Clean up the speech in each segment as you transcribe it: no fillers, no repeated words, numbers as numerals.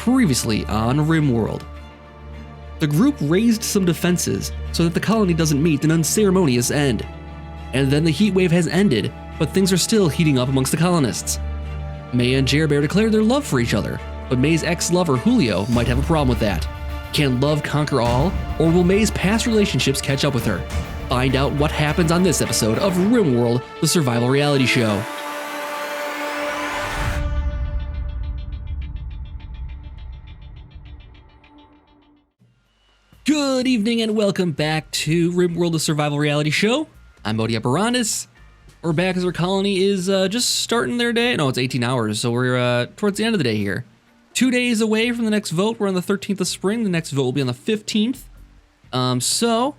Previously on RimWorld. The group raised some defenses so that the colony doesn't meet an unceremonious end. And then the heat wave has ended, but things are still heating up amongst the colonists. May and Jerbear declare their love for each other, but May's ex-lover Julio might have a problem with that. Can love conquer all, or will May's past relationships catch up with her? Find out what happens on this episode of RimWorld, the survival reality show. Good evening and welcome back to RimWorld, the survival reality show. I'm Modia Barandis. We're back as our colony is just starting their day. No, it's 18 hours, so we're towards the end of the day here. 2 days away from the next vote. We're on the 13th of spring. The next vote will be on the 15th. So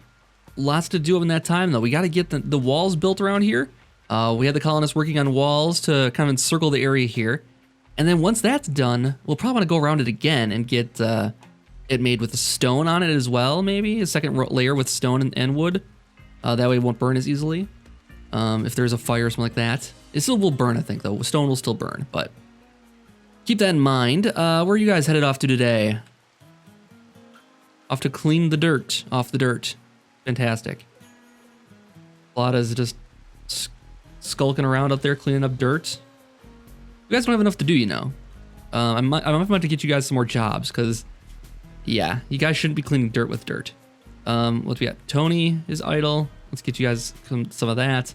lots to do in that time, though. We got to get the walls built around here. We had the colonists working on walls to kind of encircle the area here. And then once that's done, we'll probably want to go around it again and get it made with the stone on it as well, maybe. A second layer with stone and wood. That way it won't burn as easily. If there's a fire or something like that. It still will burn, I think, though. Stone will still burn, but keep that in mind. Where are you guys headed off to today? Off to clean the dirt off the dirt. Fantastic. Lada's just skulking around out there cleaning up dirt. You guys don't have enough to do, you know. I might have to get you guys some more jobs, because, yeah, you guys shouldn't be cleaning dirt with dirt. What we got? Tony is idle. Let's get you guys some of that.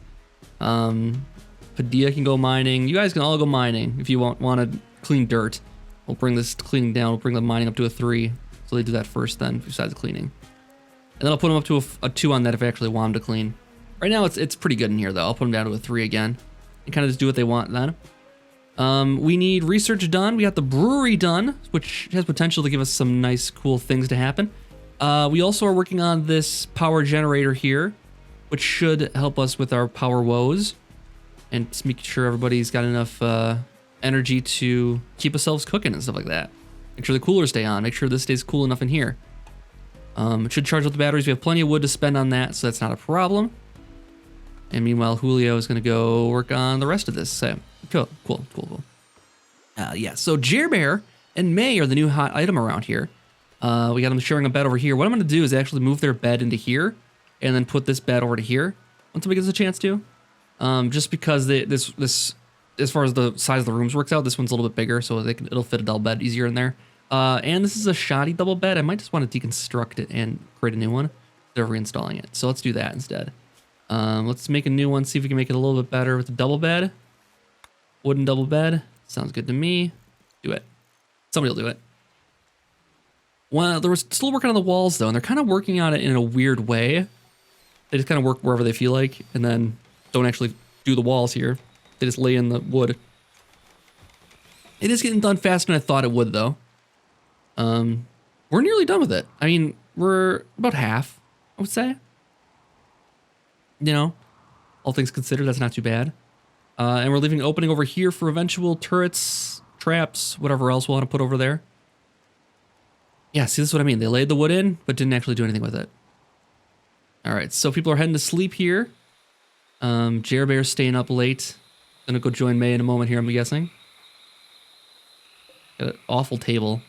Padilla can go mining. You guys can all go mining if you want to clean dirt. We'll bring this cleaning down. We'll bring the mining up to a 3. So they do that first then, besides cleaning. And then I'll put them up to a 2 on that if I actually want them to clean. Right now it's pretty good in here though. I'll put them down to a 3 again. And kind of just do what they want then. We need research done. We got the brewery done, which has potential to give us some nice, cool things to happen. We also are working on this power generator here, which should help us with our power woes and just make sure everybody's got enough energy to keep ourselves cooking and stuff like that. Make sure the coolers stay on. Make sure this stays cool enough in here. It should charge up the batteries. We have plenty of wood to spend on that, so that's not a problem. And meanwhile, Julio is going to go work on the rest of this. So, cool. Yeah, so Jerbear and May are the new hot item around here. We got them sharing a bed over here. What I'm going to do is actually move their bed into here and then put this bed over to here once somebody gets a chance to. Just because this, as far as the size of the rooms works out, this one's a little bit bigger, so it'll fit a double bed easier in there. And this is a shoddy double bed. I might just want to deconstruct it and create a new one instead of reinstalling it. So let's do that instead. Let's make a new one, see if we can make it a little bit better with the double bed. Wooden double bed. Sounds good to me. Do it. Somebody will do it. Well, they were still working on the walls, though, and they're kind of working on it in a weird way. They just kind of work wherever they feel like, and then don't actually do the walls here. They just lay in the wood. It is getting done faster than I thought it would, though. We're nearly done with it. I mean, we're about half, I would say. You know, all things considered, that's not too bad. And we're leaving an opening over here for eventual turrets, traps, whatever else we'll want to put over there. Yeah, see, this is what I mean. They laid the wood in, but didn't actually do anything with it. All right, so people are heading to sleep here. Jerbear's staying up late. Gonna go join May in a moment here, I'm guessing. Got an awful table.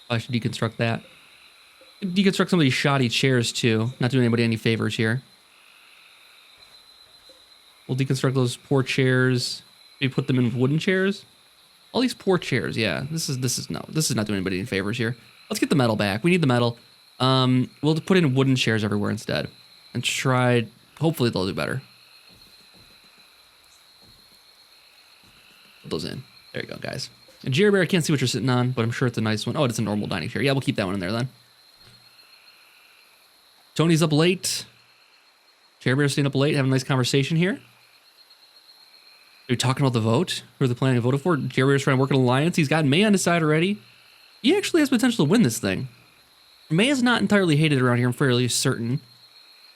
I should deconstruct that. Deconstruct some of these shoddy chairs, too. Not doing anybody any favors here. We'll deconstruct those poor chairs. Maybe put them in wooden chairs. All these poor chairs, yeah. This is not doing anybody any favors here. Let's get the metal back. We need the metal. We'll put in wooden chairs everywhere instead. And try, hopefully they'll do better. Put those in. There you go, guys. And Jerbear, I can't see what you're sitting on, but I'm sure it's a nice one. Oh, it's a normal dining chair. Yeah, we'll keep that one in there then. Tony's up late. Jerbear's staying up late, having a nice conversation here. Are we talking about the vote? Who are they planning to vote for? Jerbear's trying to work an alliance. He's got May on his side already. He actually has potential to win this thing. May is not entirely hated around here, I'm fairly certain.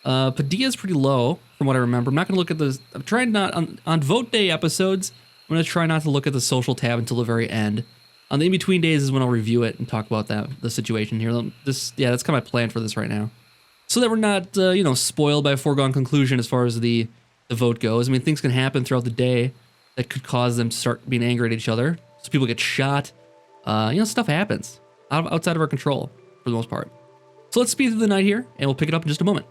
Padilla's pretty low, from what I remember. I'm not going to look at the... I'm trying not... On vote day episodes, I'm going to try not to look at the social tab until the very end. On the in-between days is when I'll review it and talk about the situation here. Yeah, that's kind of my plan for this right now. So that we're not, spoiled by a foregone conclusion as far as the vote goes. I mean, things can happen throughout the day that could cause them to start being angry at each other. So people get shot. Stuff happens outside of our control for the most part. So let's speed through the night here, and we'll pick it up in just a moment.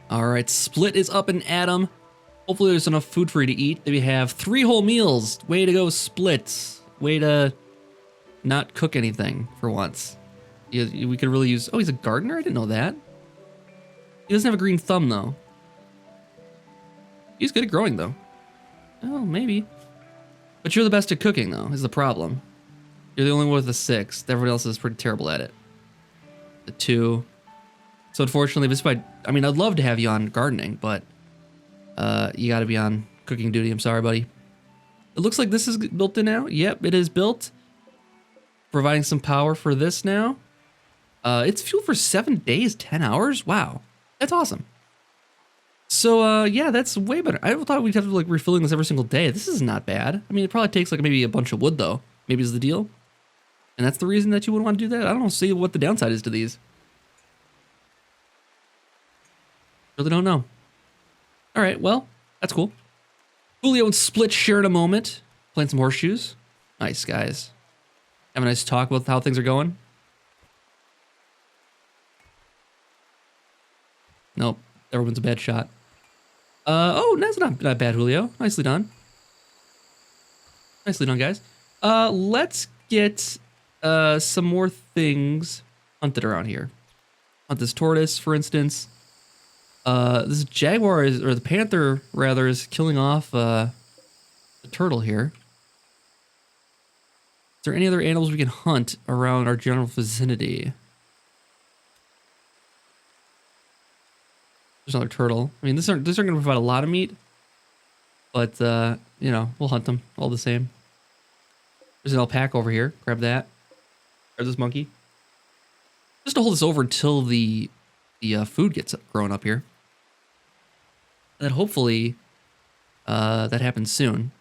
All right, Split is up and at 'em. Hopefully there's enough food for you to eat. We have 3 whole meals. Way to go, Split. Way to not cook anything for once. We could really use... Oh, he's a gardener? I didn't know that. He doesn't have a green thumb, though. He's good at growing, though. Oh, maybe. But you're the best at cooking, though, is the problem. You're the only one with a 6. Everyone else is pretty terrible at it. The 2. So unfortunately, I mean, I'd love to have you on gardening, but you got to be on cooking duty. I'm sorry, buddy. It looks like this is built in now. Yep, it is built. Providing some power for this now. It's fuel for 7 days, 10 hours. Wow, that's awesome. So yeah, that's way better. I thought we'd have to like refilling this every single day. This is not bad. I mean, it probably takes like maybe a bunch of wood though. Maybe is the deal. And that's the reason that you would want to do that. I don't see what the downside is to these. Really don't know. All right, well, that's cool. Julio and Split share in a moment. Playing some horseshoes. Nice, guys. Have a nice talk about how things are going. Nope, everyone's a bad shot. Oh, that's not bad, Julio. Nicely done. Nicely done, guys. Let's get some more things hunted around here. Hunt this tortoise, for instance. This jaguar or the panther rather, is killing off the turtle here. Is there any other animals we can hunt around our general vicinity? There's another turtle. I mean, these aren't going to provide a lot of meat, but we'll hunt them all the same. There's an alpaca over here. Grab that. Grab this monkey. Just to hold this over until the food gets grown up here. And then hopefully that happens soon.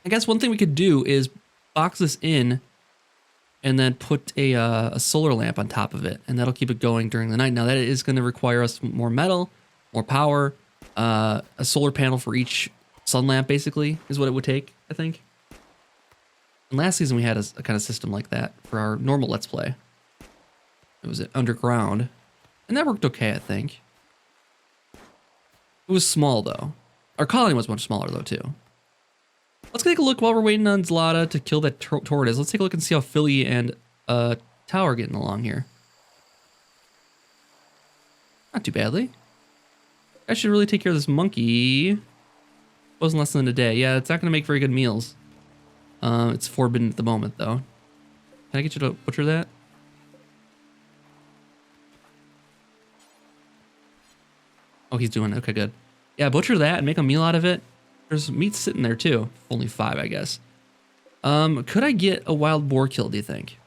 I guess one thing we could do is box this in and then put a solar lamp on top of it, and that'll keep it going during the night. Now that is going to require us more metal, more power, a solar panel for each sun lamp basically is what it would take, I think. And last season we had a kind of system like that for our normal Let's Play. It was underground, and that worked okay, I think. It was small though. Our colony was much smaller though too. Let's take a look while we're waiting on Zlata to kill that tortoise. Let's take a look and see how Philly and Tower are getting along here. Not too badly. I should really take care of this monkey. Wasn't less than a day. Yeah, it's not going to make very good meals. It's forbidden at the moment though. Can I get you to butcher that? Oh, he's doing it. Okay, good. Yeah, butcher that and make a meal out of it. There's meat sitting there too. Only 5, I guess. Could I get a wild boar killed, do you think?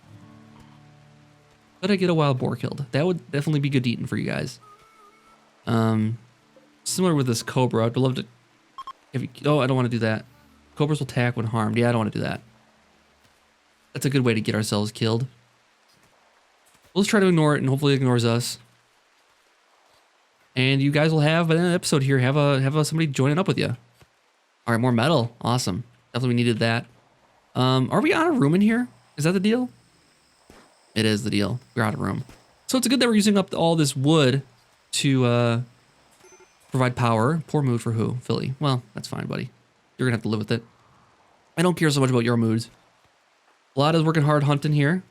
Could I get a wild boar killed? That would definitely be good eating for you guys. Similar with this cobra. I'd love to... Oh, I don't want to do that. Cobras will attack when harmed. Yeah, I don't want to do that. That's a good way to get ourselves killed. We'll just try to ignore it, and hopefully it ignores us. And you guys will have an episode here. Have somebody joining up with you. All right, more metal. Awesome. Definitely needed that. Are we out of room in here? Is that the deal? It is the deal. We're out of room. So it's good that we're using up all this wood to provide power. Poor mood for who? Philly. Well, that's fine, buddy. You're going to have to live with it. I don't care so much about your moods. Lada's working hard hunting here.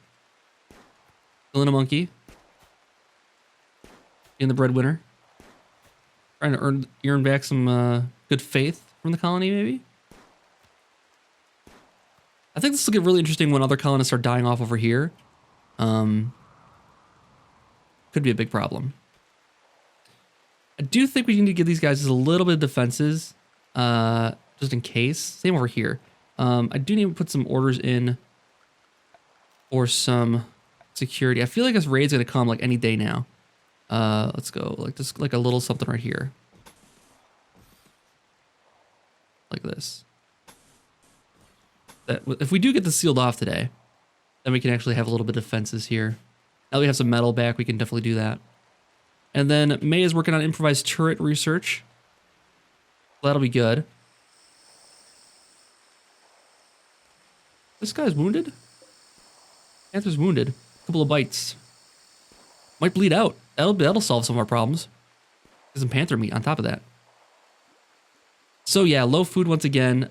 Killing a monkey. Being the breadwinner. Trying to earn back some good faith from the colony, maybe? I think this will get really interesting when other colonists are dying off over here. Could be a big problem. I do think we need to give these guys just a little bit of defenses, just in case. Same over here. I do need to put some orders in for some security. I feel like this raid's gonna come like any day now. Let's go like just like a little something right here. Like this. That if we do get this sealed off today, then we can actually have a little bit of defenses here. Now that we have some metal back, we can definitely do that. And then May is working on improvised turret research. That'll be good. This guy's wounded? Panther's wounded. A couple of bites. Might bleed out. That'll solve some of our problems. Get some panther meat on top of that. So yeah, low food once again.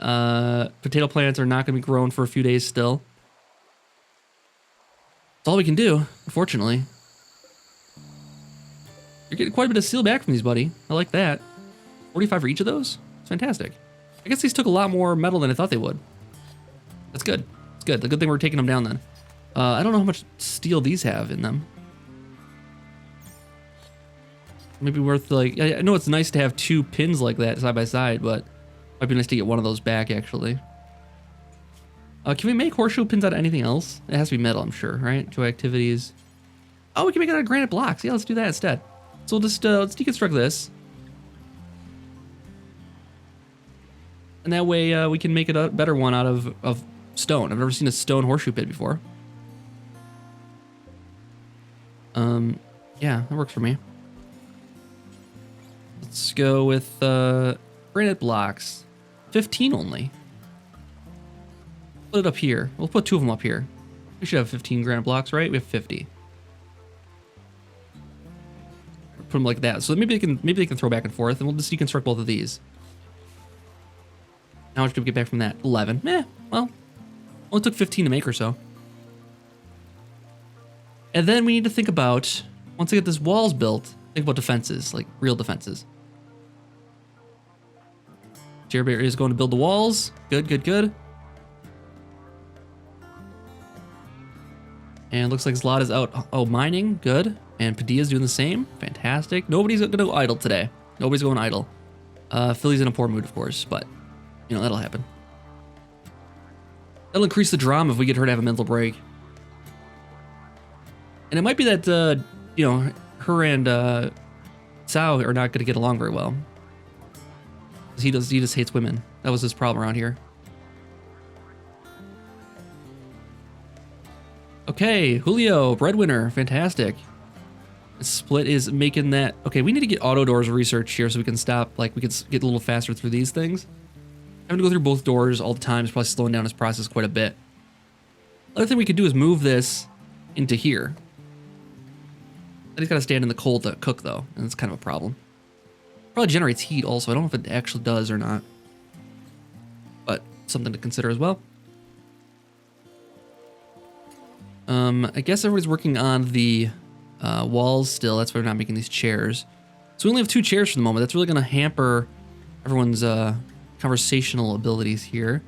Potato plants are not going to be grown for a few days still. That's all we can do, unfortunately. You're getting quite a bit of steel back from these, buddy. I like that. 45 for each of those? It's fantastic. I guess these took a lot more metal than I thought they would. That's good. It's good. The good thing we're taking them down then. I don't know how much steel these have in them. Maybe worth like, I know it's nice to have 2 pins like that side by side, but it might be nice to get one of those back actually. Can we make horseshoe pins out of anything else? It has to be metal, I'm sure, right? Joy activities. Oh, we can make it out of granite blocks. Yeah, let's do that instead. So we'll just let's deconstruct this. And that way we can make it a better one out of stone. I've never seen a stone horseshoe pit before. Yeah, that works for me. Let's go with granite blocks. 15 only. Put it up here. We'll put 2 of them up here. We should have 15 granite blocks, right? We have 50. Put them like that. So maybe they can throw back and forth, and we'll just deconstruct both of these. How much did we get back from that? 11. Well, only took 15 to make or so. And then we need to think about, once I get this walls built, think about defenses, like real defenses. Jerry is going to build the walls. Good, good, good. And looks like Zlot is out, mining. Good. And Padilla's doing the same. Fantastic. Nobody's going to go idle today. Nobody's going idle. Philly's in a poor mood, of course, but, you know, that'll happen. That'll increase the drama if we get her to have a mental break. And it might be that, you know, her and Cao are not going to get along very well. He just hates women. That was his problem around here. Okay, Julio, breadwinner, fantastic. Split is making that. Okay, we need to get auto doors research here so we can stop, like we can get a little faster through these things. Having to go through both doors all the time is probably slowing down this process quite a bit. Other thing we could do is move this into here. Then he's got to stand in the cold to cook though, and it's kind of a problem. Probably generates heat also. I don't know if it actually does or not, but something to consider as well. I guess everybody's working on the walls still. That's why we're not making these chairs. So we only have 2 chairs for the moment. That's really going to hamper everyone's conversational abilities here.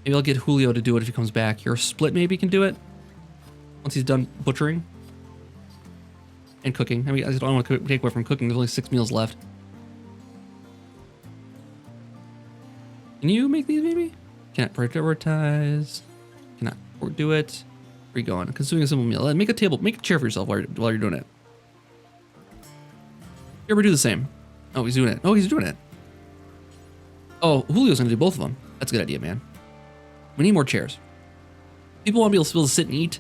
Maybe I'll get Julio to do it if he comes back here. Split maybe can do it once he's done butchering and cooking. I mean, I don't want to take away from cooking. There's only 6 meals left. Can you make these maybe? Cannot prioritize. Cannot do it. Where are you going? Consuming a simple meal. Make a table. Make a chair for yourself while you're doing it. You ever do the same? Oh, he's doing it. Oh, he's doing it. Oh, Julio's gonna do both of them. That's a good idea, man. We need more chairs. People want to be able to sit and eat.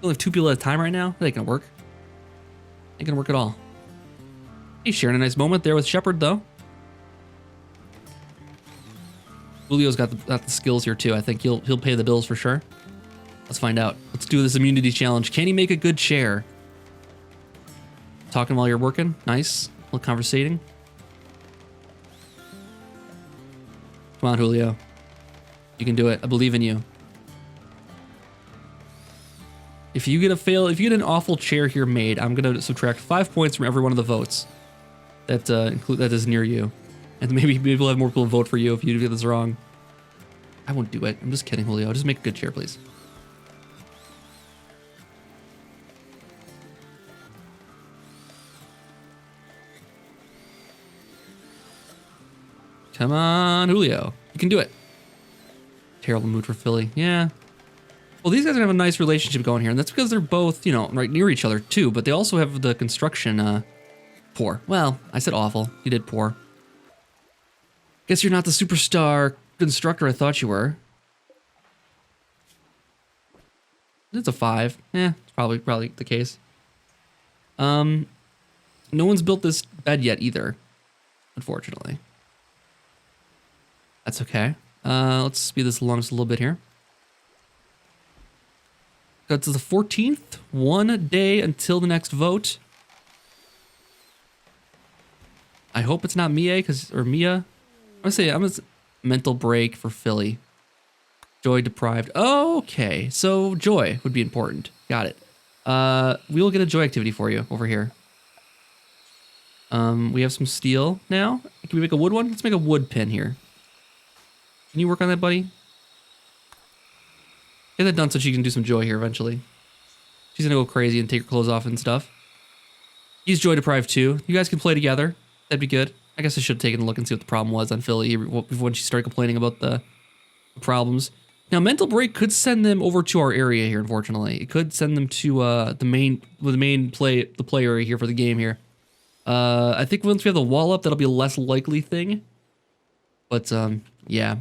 We only have 2 people at a time right now. That ain't gonna work. Ain't gonna work at all. He's sharing a nice moment there with Shepard, though. Julio's got the skills here too. I think he'll pay the bills for sure. Let's find out. Let's do this immunity challenge. Can he make a good chair? Talking while you're working. Nice. A little conversating. Come on, Julio. You can do it. I believe in you. If you get an awful chair here made, I'm gonna subtract 5 points from every one of the votes that that is near you, and maybe we'll have more people vote for you if you get this wrong. I won't do it. I'm just kidding, Julio. Just make a good chair, please. Come on, Julio. You can do it. Terrible mood for Philly. Yeah. Well, these guys have a nice relationship going here, and that's because they're both, you know, right near each other too, but they also have the construction poor. Well, I said awful. You did poor. Guess you're not the superstar constructor I thought you were. It's a 5. It's probably the case. No one's built this bed yet either, unfortunately. That's okay. Let's speed this along just a little bit here. That's the 14th. 1 day until the next vote. I hope it's not Mia, or Mia. I'm gonna say I'm a mental break for Philly. Joy deprived. Okay, so joy would be important. Got it. We will get a joy activity for you over here. We have some steel now. Can we make a wood one? Let's make a wood pin here. Can you work on that, buddy? Get that done so she can do some joy here eventually. She's gonna go crazy and take her clothes off and stuff. He's joy deprived too. You guys can play together. That'd be good. I guess I should have taken a look and see what the problem was on Philly when she started complaining about the problems. Now, mental break could send them over to our area here. Unfortunately, it could send them to the play area here for the game here. I think once we have the wall up, that'll be a less likely thing. But yeah,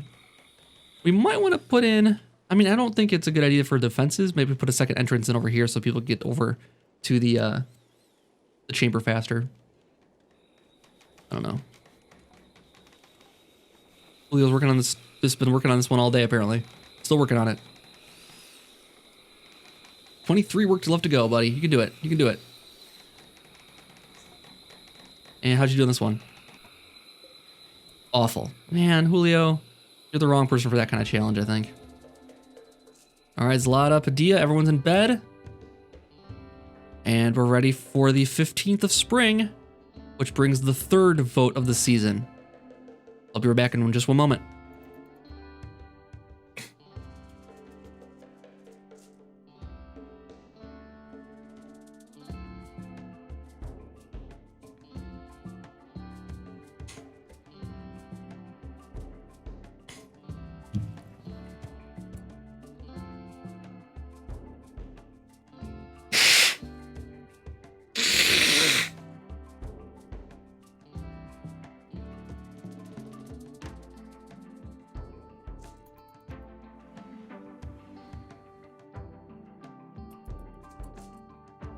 we might want to put in. I mean, I don't think it's a good idea for defenses. Maybe put a second entrance in over here so people get over to the chamber faster. I don't know. Julio's working on this. Just been working on this one all day apparently. Still working on it. 23 work left to go, buddy. You can do it. You can do it. And how'd you do on this one? Awful. Man, Julio, you're the wrong person for that kind of challenge, I think. All right, Zlata, Padilla, everyone's in bed. And we're ready for the 15th of spring, which brings the 3rd vote of the season. I'll be right back in just one moment.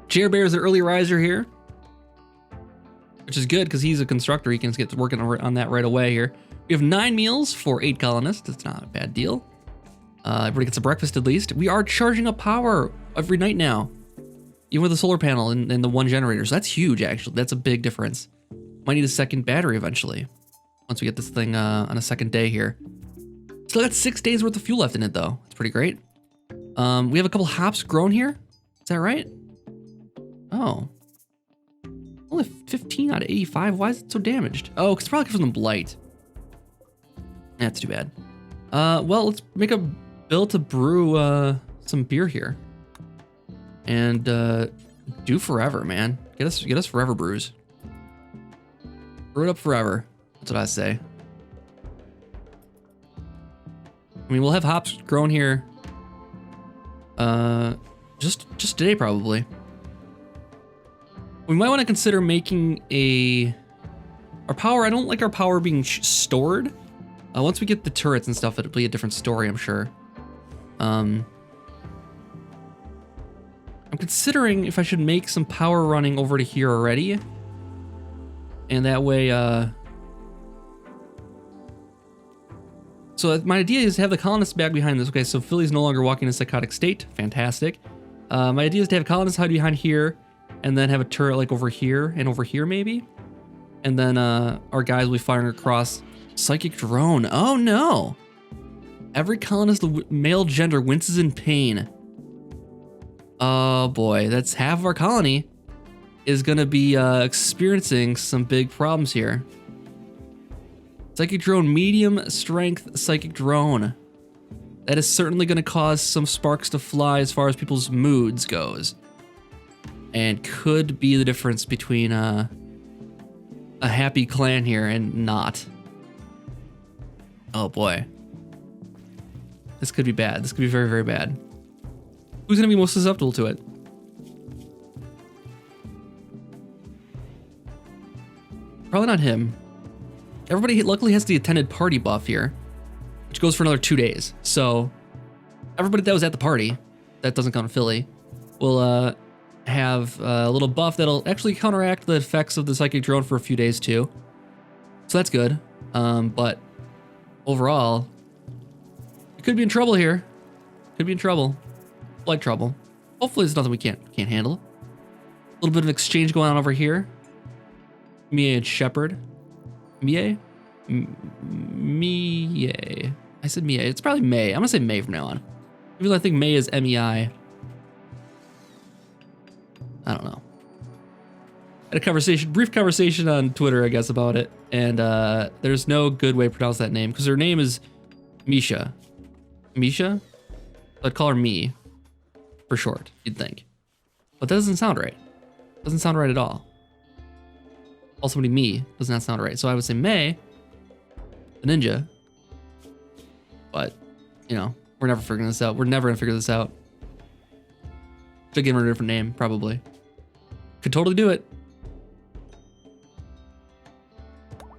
Chair Bear is an early riser here, which is good because he's a constructor. He can get to working on that right away here. We have 9 meals for 8 colonists. That's not a bad deal. Everybody gets a breakfast at least. We are charging up power every night now, even with the solar panel and the 1 generator. So that's huge, actually. That's a big difference. Might need a second battery eventually once we get this thing on a second day here. Still got 6 days worth of fuel left in it, though. It's pretty great. We have a couple hops grown here. Is that right? Oh. Only 15 out of 85. Why is it so damaged? Oh, it's probably from the blight. That's too bad. Well, let's make a bill to brew some beer here. And do forever, man. Get us forever brews. Brew it up forever. That's what I say. I mean, we'll have hops grown here just today probably. We might want to consider making our power. I don't like our power being stored. Once we get the turrets and stuff, it'll be a different story, I'm sure. I'm considering if I should make some power running over to here already. And that way, so my idea is to have the colonists back behind this. Okay, so Philly's no longer walking in a psychotic state. Fantastic. My idea is to have colonists hide behind here, and then have a turret like over here and over here maybe. And then our guys will be firing across. Psychic drone. Oh no. Every colonist, the male gender, winces in pain. Oh boy, that's half of our colony is gonna be experiencing some big problems here. Psychic drone, medium strength psychic drone. That is certainly gonna cause some sparks to fly as far as people's moods goes. And could be the difference between a happy clan here and not. Oh boy. This could be bad. This could be very, very bad. Who's gonna be most susceptible to it? Probably not him. Everybody luckily has the attended party buff here, which goes for another 2 days. So everybody that was at the party, that doesn't count Philly, will have a little buff that'll actually counteract the effects of the psychic drone for a few days too. So that's good. But overall, it could be in trouble here. Could be in trouble. Like trouble. Hopefully there's nothing we can't handle. A little bit of exchange going on over here. Mie and Shepard. Mie? Mie. I said Mie. It's probably May. I'm gonna say May from now on. Even though I think May is MEI. I don't know. Had a brief conversation on Twitter, I guess, about it. And there's no good way to pronounce that name because her name is Misha. Misha? I'd call her Me for short, you'd think. But that doesn't sound right. Doesn't sound right at all. Also, me does not sound right. So I would say May, the ninja. But, you know, we're never figuring this out. We're never gonna figure this out. Should give her a different name, probably. Could totally do it.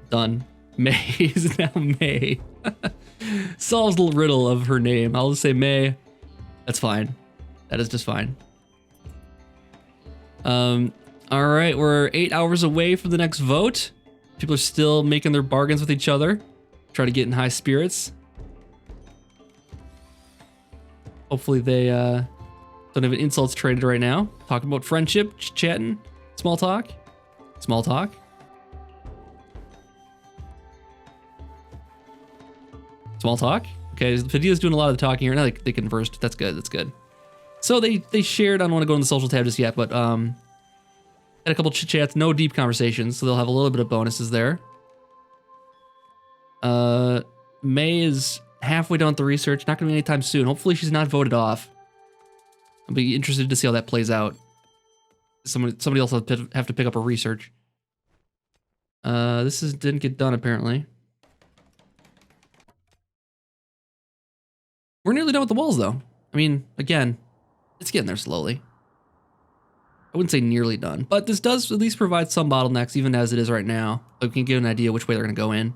Done. May is now May. Solves the riddle of her name. I'll just say May. That's fine. That is just fine. All right, we're 8 hours away from the next vote. People are still making their bargains with each other. Try to get in high spirits. Hopefully they don't have insults traded right now. Talking about friendship, chatting, small talk. Small talk. Small talk. Okay, Padilla's doing a lot of the talking here. Now they conversed. That's good. That's good. So they shared. I don't want to go in the social tab just yet, but had a couple chit chats. No deep conversations, so they'll have a little bit of bonuses there. May is halfway done with the research. Not going to be anytime soon. Hopefully she's not voted off. I'll be interested to see how that plays out. Somebody else will have to pick up her research. This didn't get done apparently. We're nearly done with the walls though. I mean, again, it's getting there slowly. I wouldn't say nearly done, but this does at least provide some bottlenecks even as it is right now. We can get an idea which way they're gonna go in.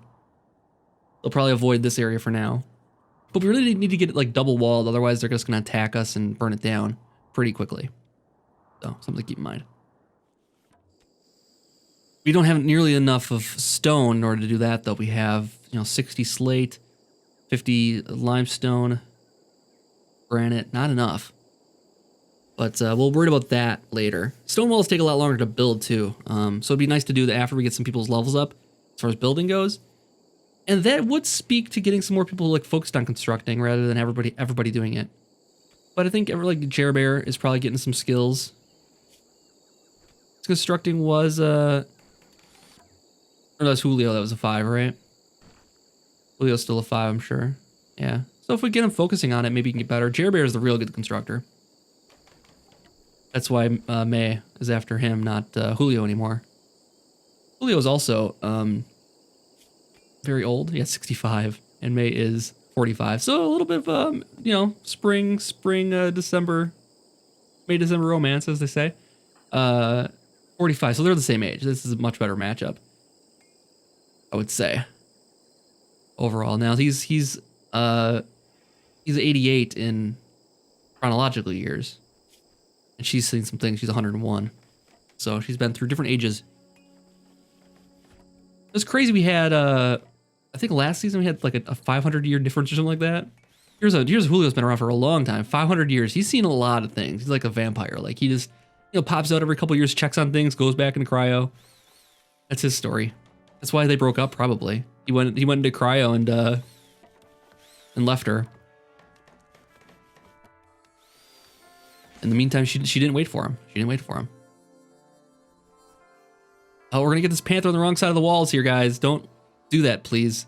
They'll probably avoid this area for now. But we really need to get it like double walled, otherwise they're just gonna attack us and burn it down pretty quickly. So, something to keep in mind. We don't have nearly enough of stone in order to do that though. We have, 60 slate, 50 limestone, granite, not enough. But we'll worry about that later. Stone walls take a lot longer to build too. So it'd be nice to do that after we get some people's levels up as far as building goes. And that would speak to getting some more people like focused on constructing rather than everybody doing it. But I think like Jerbear is probably getting some skills. Constructing was or that was Julio, that was a 5, right? Julio's still a 5, I'm sure. Yeah. So if we get him focusing on it, maybe he can get better. Jerbear is the real good constructor. That's why May is after him, not Julio anymore. Julio is also very old. Yeah, 65, and May is 45. So a little bit of spring, December, May, December romance, as they say. 45. So they're the same age. This is a much better matchup, I would say. Overall, now he's 88 in chronological years. And she's seen some things. She's 101. So she's been through different ages. It's crazy. We had, I think last season we had like a 500-year difference or something like that. Here's Julio's been around for a long time. 500 years. He's seen a lot of things. He's like a vampire. Like he just, pops out every couple years, checks on things, goes back into cryo. That's his story. That's why they broke up probably. He went into cryo and left her. In the meantime, she didn't wait for him. She didn't wait for him. Oh, we're gonna get this panther on the wrong side of the walls here, guys. Don't do that, please.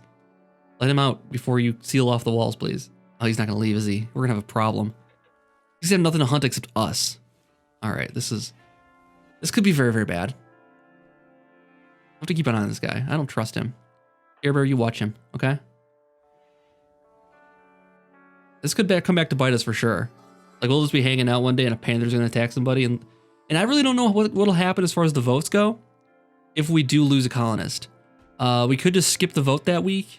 Let him out before you seal off the walls, please. Oh, he's not gonna leave, is he? We're gonna have a problem. He's have nothing to hunt except us. All right, this could be very, very bad. I have to keep an eye on this guy. I don't trust him. Air Bear, you watch him, okay? This could come back to bite us for sure. Like we'll just be hanging out one day and a panther's gonna attack somebody, and I really don't know what'll happen as far as the votes go. If we do lose a colonist, we could just skip the vote that week,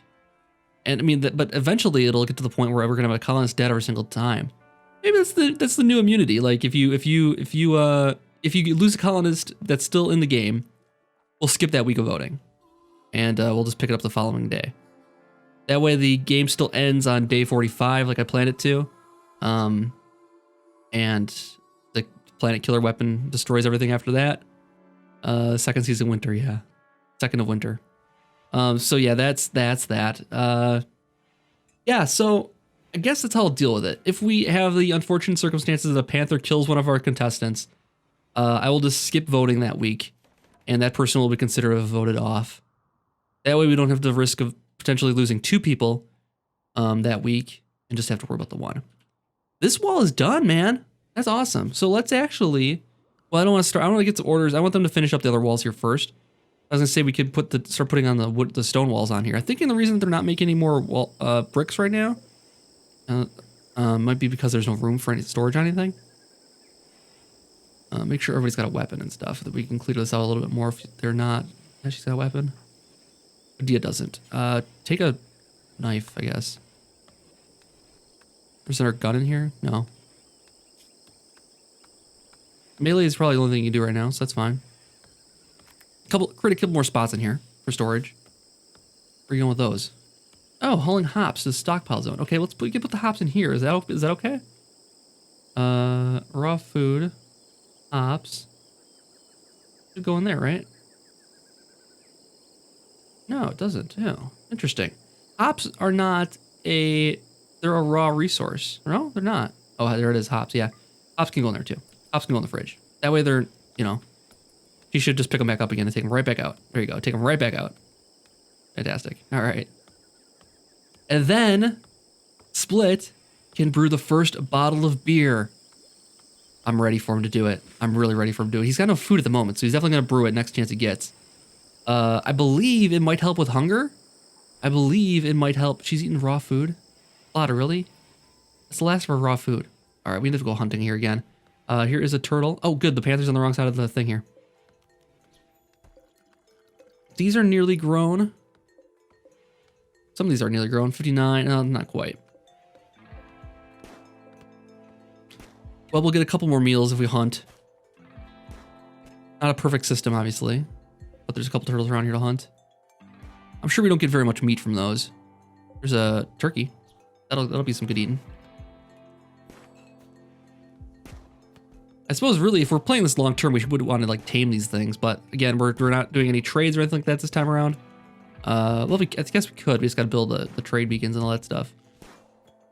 and I mean, but eventually it'll get to the point where we're gonna have a colonist dead every single time. Maybe that's the new immunity. Like if you lose a colonist that's still in the game, we'll skip that week of voting, and we'll just pick it up the following day. That way the game still ends on day 45, like I planned it to. And planet killer weapon destroys everything after that. Second season winter, yeah. Second of winter. So yeah, that's that. Yeah, so I guess that's how I'll deal with it. If we have the unfortunate circumstances that a panther kills one of our contestants, I will just skip voting that week, and that person will be considered voted off. That way we don't have the risk of potentially losing 2 people that week and just have to worry about the one. This wall is done, man. That's awesome. So let's actually, well, I don't want to start. I want to get some orders. I want them to finish up the other walls here first. I was gonna say we could start putting on the stone walls on here. I think the reason they're not making any more bricks right now might be because there's no room for any storage or anything. Make sure everybody's got a weapon and stuff, that we can clear this out a little bit more if they're not. Yeah, she's got a weapon. Dia doesn't. Take a knife, I guess. Is there a gun in here? No. Melee is probably the only thing you can do right now, so that's fine. Create a couple more spots in here for storage. Where are you going with those? Oh, hauling hops to the stockpile zone. Okay, we can put the hops in here. Is that okay? Raw food, hops. Should go in there, right? No, it doesn't. Oh, interesting. Hops are not they're a raw resource. No, they're not. Oh, there it is, hops, yeah. Hops can go in there too. Hops can go in the fridge. That way they're, you should just pick them back up again and take them right back out. There you go, take them right back out. Fantastic, all right. And then, Split can brew the first bottle of beer. I'm ready for him to do it. I'm really ready for him to do it. He's got no food at the moment, so he's definitely gonna brew it next chance he gets. I believe it might help with hunger. I believe it might help. She's eating raw food. A lot, really? That's the last of her raw food. All right, we need to go hunting here again. Here is a turtle. Oh, good. The panther's on the wrong side of the thing here. These are nearly grown. Some of these are nearly grown. 59. No, not quite. Well, we'll get a couple more meals if we hunt. Not a perfect system, obviously. But there's a couple turtles around here to hunt. I'm sure we don't get very much meat from those. There's a turkey. That'll be some good eating. I suppose really if we're playing this long term, we would want to like tame these things, but again, we're not doing any trades or anything like that this time around. Well, I guess we could. We just got to build the trade beacons and all that stuff.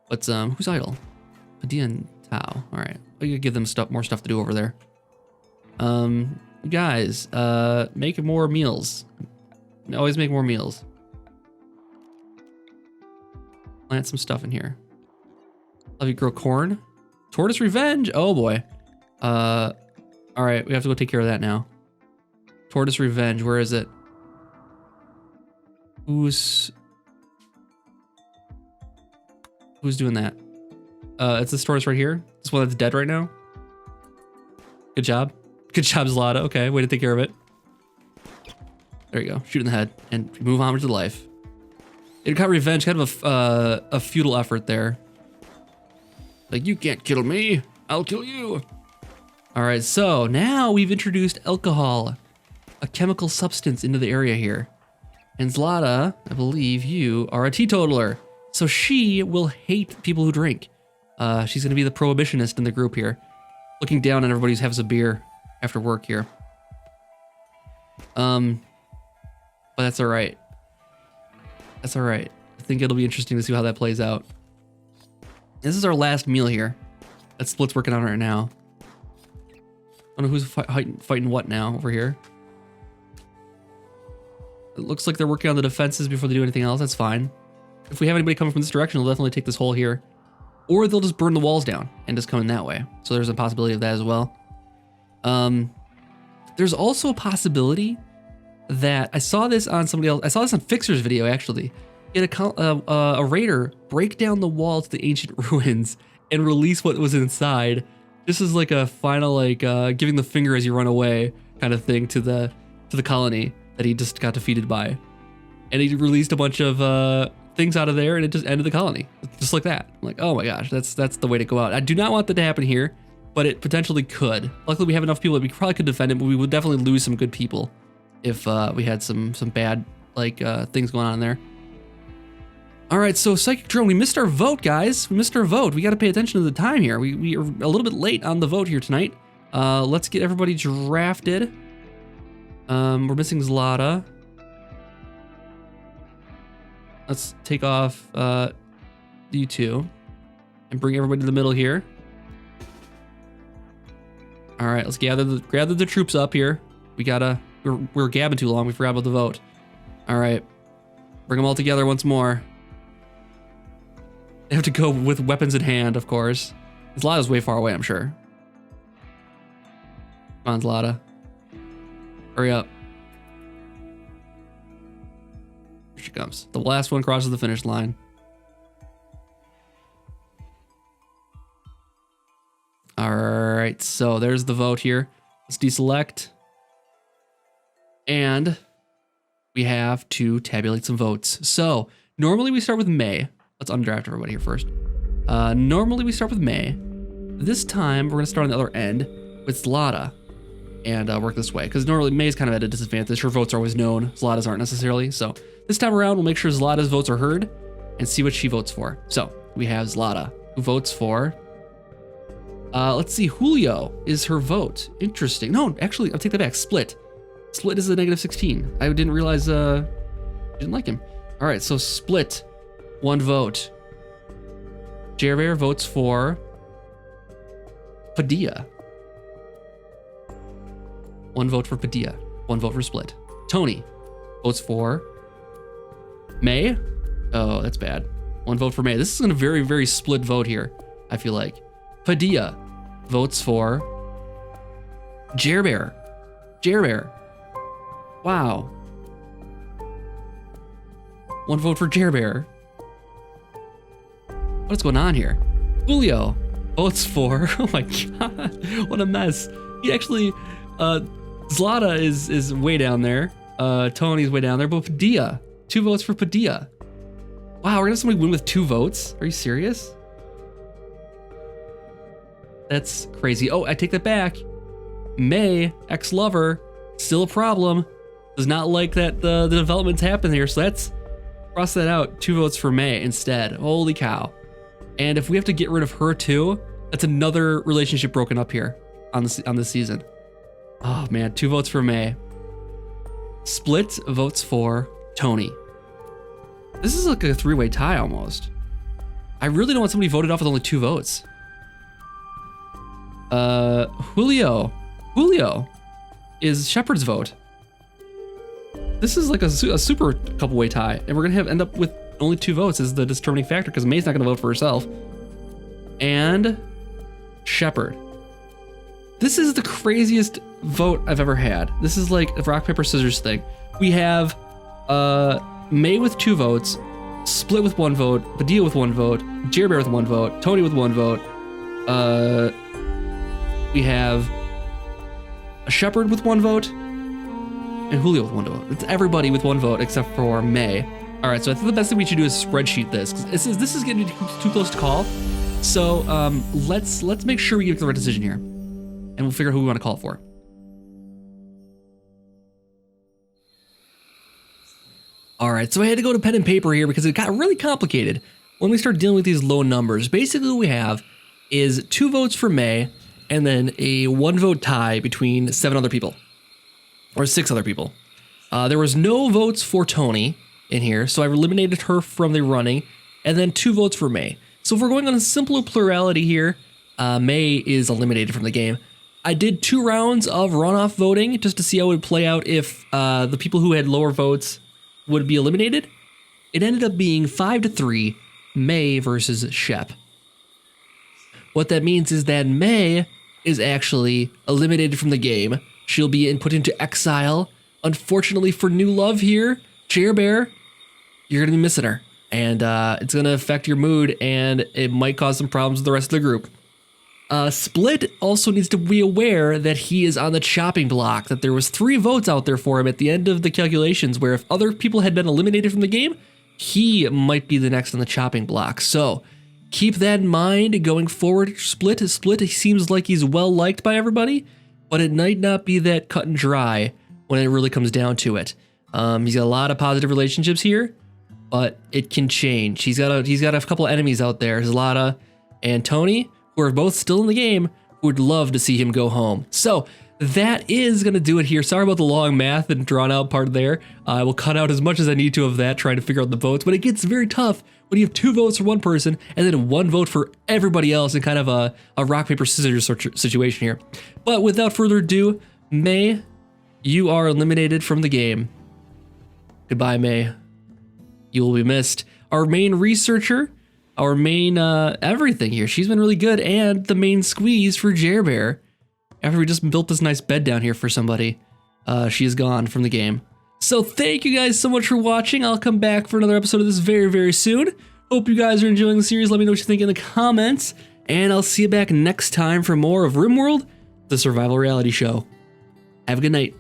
But who's idle? Adia and Tao. All right, we could give them more stuff to do over there. Guys, make more meals. Always make more meals. Plant some stuff in here. Love you grow corn. Tortoise revenge. Oh boy. All right, we have to go take care of that now. Tortoise revenge. Where is it? Who's doing that? It's this tortoise right here. This one that's dead right now. Good job. Good job, Zlata. Okay, way to take care of it. There you go. Shoot in the head and move on to life. It got revenge. Kind of a futile effort there. Like, you can't kill me. I'll kill you. All right, so now we've introduced alcohol, a chemical substance, into the area here. And Zlata, I believe you are a teetotaler. So she will hate people who drink. She's gonna be the prohibitionist in the group here. Looking down on everybody who has a beer after work here. But that's all right. That's all right. I think it'll be interesting to see how that plays out. This is our last meal here. That Split's working on right now. I don't know who's fighting what now over here. It looks like they're working on the defenses before they do anything else. That's fine. If we have anybody coming from this direction, they'll definitely take this hole here. Or they'll just burn the walls down and just come in that way. So there's a possibility of that as well. There's also a possibility that I saw this on somebody else. I saw this on Fixer's video, actually. Get a raider break down the wall to the ancient ruins and release what was inside. This is like a final, like, giving the finger as you run away kind of thing to the colony that he just got defeated by. And he released a bunch of things out of there, and it just ended the colony. Just like that. I'm like, oh my gosh, that's the way to go out. I do not want that to happen here, but it potentially could. Luckily, we have enough people that we probably could defend it, but we would definitely lose some good people if we had some bad, like, things going on there. All right, so Psychic Drone, we missed our vote, guys. We missed our vote. We got to pay attention to the time here. We are a little bit late on the vote here tonight. Let's get everybody drafted. We're missing Zlata. Let's take off you two and bring everybody to the middle here. All right, let's gather the troops up here. We're gabbing too long. We forgot about the vote. All right, bring them all together once more. They have to go with weapons in hand, of course. Zlata's way far away, I'm sure. Come on, Zlata. Hurry up. Here she comes. The last one crosses the finish line. All right, so there's the vote here. Let's deselect. And we have to tabulate some votes. So normally we start with May. Let's undraft everybody here first. Normally we start with May. This time we're gonna start on the other end with Zlata and work this way. Because normally May's kind of at a disadvantage. Her votes are always known. Zlata's aren't necessarily. So this time around, we'll make sure Zlata's votes are heard and see what she votes for. So we have Zlata, who votes for, let's see, Julio is her vote. Interesting. No, actually, I'll take that back. Split. Split is a -16. I didn't realize, didn't like him. All right, so Split, 1 vote. Jerbear votes for Padilla. 1 vote for Padilla. 1 vote for Split. Tony votes for May. Oh, that's bad. 1 vote for May. This is a very, very split vote here, I feel like. Padilla votes for Jerbear. Jerbear. Wow. 1 vote for Jerbear. What's going on here? Julio votes for, oh my god, what a mess. He actually, Zlata is way down there. Tony's way down there, but Padilla, 2 votes for Padilla. Wow, we're gonna have somebody win with 2 votes? Are you serious? That's crazy. Oh, I take that back. May, ex-lover, still a problem. Does not like that the developments happen here, so let's cross that out. 2 votes for May instead. Holy cow. And if we have to get rid of her too, that's another relationship broken up here on this season. Oh man, 2 votes for May. Split votes for Tony. This is like a 3-way tie almost. I really don't want somebody voted off with only 2 votes. Julio is Shepard's vote. This is like a super couple-way tie, and we're gonna end up with only 2 votes as the determining factor because May's not gonna vote for herself. And Shepard. This is the craziest vote I've ever had. This is like a rock, paper, scissors thing. We have May with 2 votes, Split with 1 vote, Padilla with 1 vote, Jerbear with 1 vote, Tony with 1 vote. We have a Shepard with 1 vote, and Julio with 1 vote. It's everybody with 1 vote except for May. All right, so I think the best thing we should do is spreadsheet this, because this is getting too close to call. So let's make sure we get the right decision here, and we'll figure out who we want to call it for. All right, so I had to go to pen and paper here because it got really complicated when we start dealing with these low numbers. Basically, what we have is 2 votes for May, and then a 1 vote tie between 7 other people, or 6 other people. There was no votes for Tony in here, so I eliminated her from the running, and then 2 votes for May. So if we're going on a simpler plurality here, May is eliminated from the game. I did 2 rounds of runoff voting just to see how it would play out if the people who had lower votes would be eliminated. It ended up being 5-3, May versus Shep. What that means is that May is actually eliminated from the game. She'll be put into exile. Unfortunately for new love here, Jerbear, you're gonna be missing her. And it's gonna affect your mood, and it might cause some problems with the rest of the group. Split also needs to be aware that he is on the chopping block, that there was 3 votes out there for him at the end of the calculations, where if other people had been eliminated from the game, he might be the next on the chopping block. So keep that in mind going forward. Split seems like he's well liked by everybody, but it might not be that cut and dry when it really comes down to it. He's got a lot of positive relationships here, but it can change. He's got a couple enemies out there, Zlata and Tony, who are both still in the game, who would love to see him go home. So that is going to do it here. Sorry about the long math and drawn out part there. I will cut out as much as I need to of that, trying to figure out the votes, but it gets very tough when you have 2 votes for one person and then 1 vote for everybody else in kind of a rock, paper, scissors situation here. But without further ado, May, you are eliminated from the game. Goodbye, May. You will be missed. Our main researcher, our main everything here, she's been really good, and the main squeeze for Jerbear. After we just built this nice bed down here for somebody, she is gone from the game. So thank you guys so much for watching. I'll come back for another episode of this very, very soon. Hope you guys are enjoying the series. Let me know what you think in the comments, and I'll see you back next time for more of RimWorld, the survival reality show. Have a good night.